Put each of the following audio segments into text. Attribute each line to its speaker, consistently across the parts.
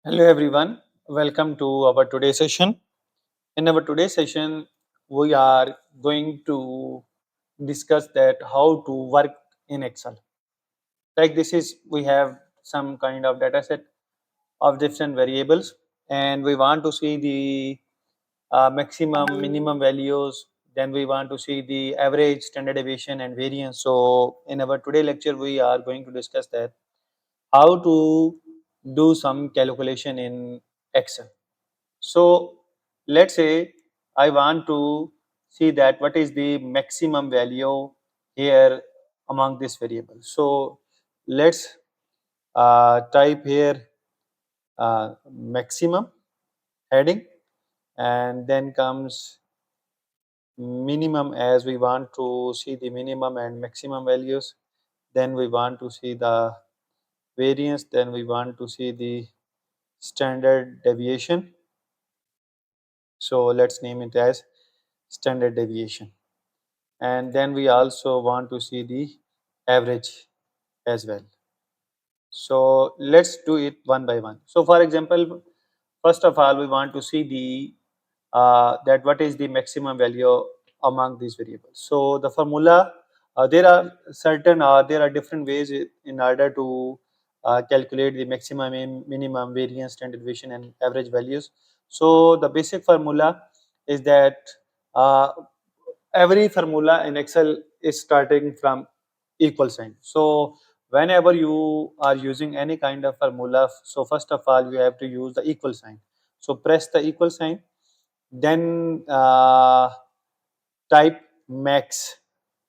Speaker 1: Hello everyone, welcome to our today's session. In our today's session, we are going to discuss that how to work in Excel. Like this is we have some kind of data set of different variables and we want to see the maximum, minimum values. Then we want to see the average, standard deviation and variance. So in our today lecture, we are going to discuss that how to do some calculation in Excel. So let's say I want to see that what is the maximum value here among this variable. So let's type here maximum heading and then comes minimum as we want to see the minimum and maximum values. Then we want to see the variance, then we want to see the standard deviation. So let's name it as standard deviation. And then we also want to see the average as well. So let's do it one by one. So for example, first of all, we want to see the that what is the maximum value among these variables. So the formula, there are certain there are different ways in order to calculate the maximum and minimum variance, standard deviation and average values. So the basic formula is that uh, every formula in Excel is starting from equal sign. So whenever you are using any kind of formula, so first of all you have to use the equal sign. So press the equal sign, then type max.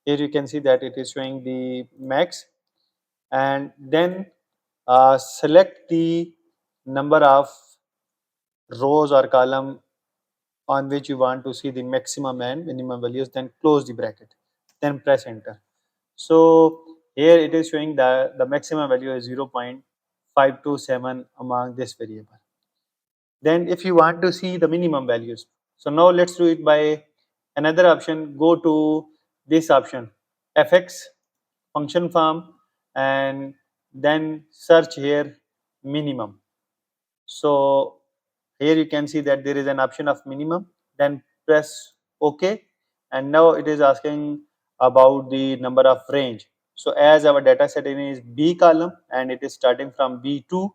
Speaker 1: Here you can see that it is showing the max, and then select the number of rows or column on which you want to see the maximum and minimum values, then close the bracket, then press enter. So here it is showing that the maximum value is 0.527 among this variable. Then if you want to see the minimum values, so now let's do it by another option. Go to this option, fx function form, and then search here minimum. So here you can see that there is an option of minimum, then press OK, and now it is asking about the number of range. So as our data set is B column and it is starting from B2,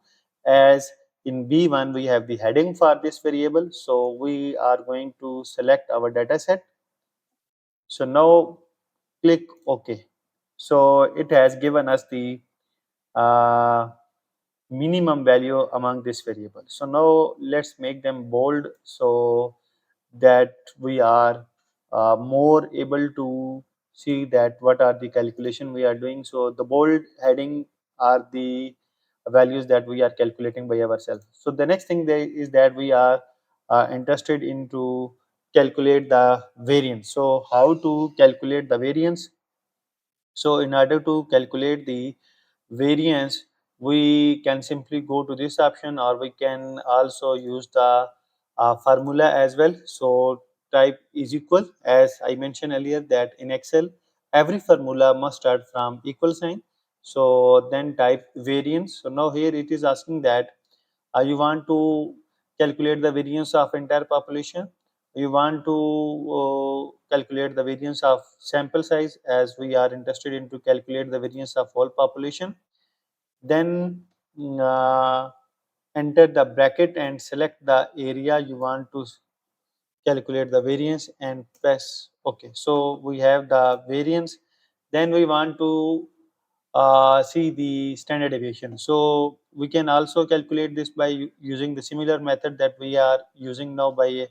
Speaker 1: as in B1 we have the heading for this variable, so we are going to select our data set. So now click OK. So it has given us the uh, minimum value among this variable. So now let's make them bold so that we are more able to see that what are the calculation we are doing. So the bold heading are the values that we are calculating by ourselves. So the next thing there is that we are interested in to calculate the variance. So how to calculate the variance? So in order to calculate the variance, we can simply go to this option, or we can also use the formula as well. So type is equal, as I mentioned earlier that in Excel every formula must start from equal sign. So then type variance. So now here it is asking that you want to calculate the variance of entire population, you want to calculate the variance of sample size, as we are interested in to calculate the variance of whole population. Then uh, enter the bracket and select the area you want to calculate the variance and press OK. So we have the variance. Then we want to see the standard deviation. So we can also calculate this by using the similar method that we are using now by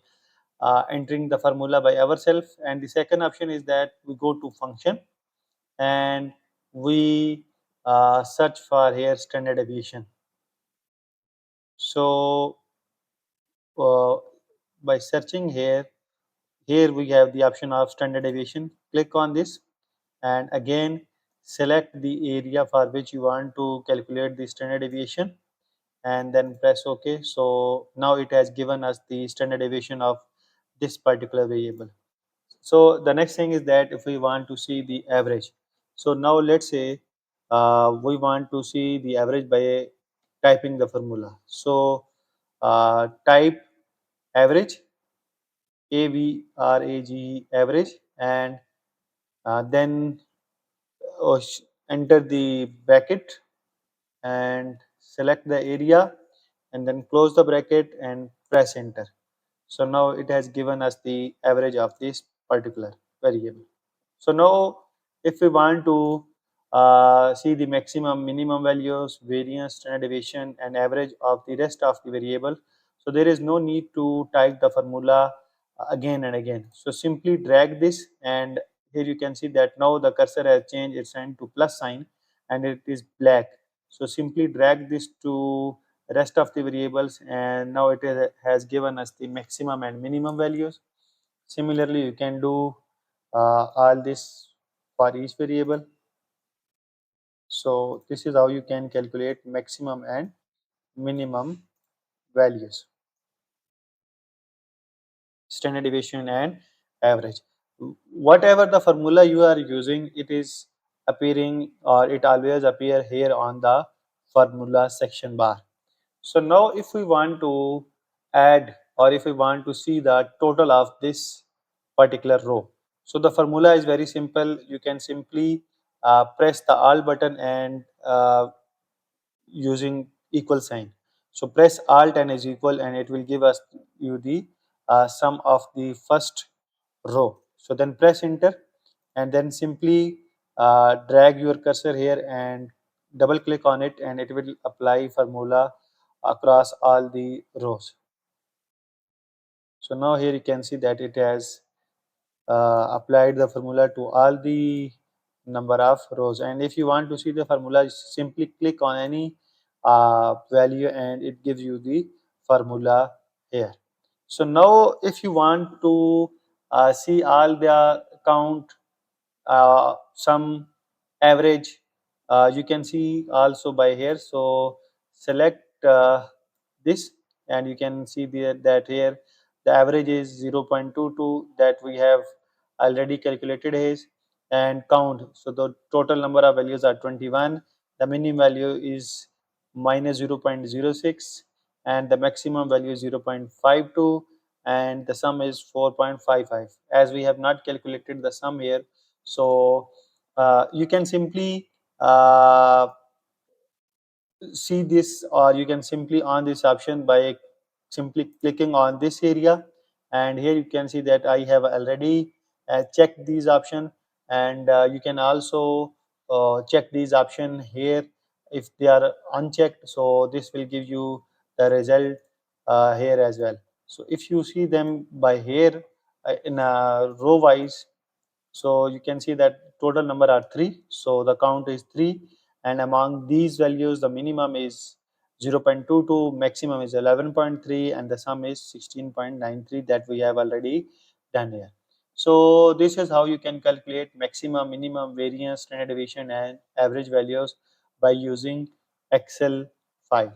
Speaker 1: entering the formula by ourselves. And the second option is that we go to function and we search for here standard deviation. So uh, by searching here, here we have the option of standard deviation. Click on this and again select the area for which you want to calculate the standard deviation and then press OK. So now it has given us the standard deviation of this particular variable. So the next thing is that if we want to see the average, so now let's say we want to see the average by typing the formula. So type average, average, average, and then enter the bracket and select the area and then close the bracket and press enter. So now it has given us the average of this particular variable. So now if we want to see the maximum, minimum values, variance, standard deviation and average of the rest of the variable, so there is no need to type the formula again and again. So simply drag this, and here you can see that now the cursor has changed its sign to plus sign and it is black. So simply drag this to rest of the variables, and now has given us the maximum and minimum values. Similarly, you can do all this for each variable. So this is how you can calculate maximum and minimum values, standard deviation and average. Whatever the formula you are using, it is appearing, or it always appear here on the formula section bar. So now if we want to add, or if we want to see the total of this particular row, so the formula is very simple. You can simply press the alt button and using equal sign. So press alt and is equal, and it will give us you the sum of the first row. So then press enter, and then simply drag your cursor here and double click on it, and it will apply formula across all the rows. So now here you can see that it has applied the formula to all the number of rows. And if you want to see the formula, simply click on any value and it gives you the formula here. So now if you want to see all the count, some average, you can see also by here. So select this, and you can see that here the average is 0.22 that we have already calculated is, and count. So the total number of values are 21, the minimum value is minus 0.06, and the maximum value is 0.52, and the sum is 4.55. As we have not calculated the sum here, so you can simply see this, or you can simply on this option by simply clicking on this area, and here you can see that I have already checked these option, and you can also check these option here if they are unchecked. So this will give you the result here as well. So if you see them by here in a row wise, so you can see that total number are 3. So the count is 3, and among these values the minimum is 0.22, maximum is 11.3, and the sum is 16.93 that we have already done here. So this is how you can calculate maximum, minimum, variance, standard deviation and average values by using Excel file.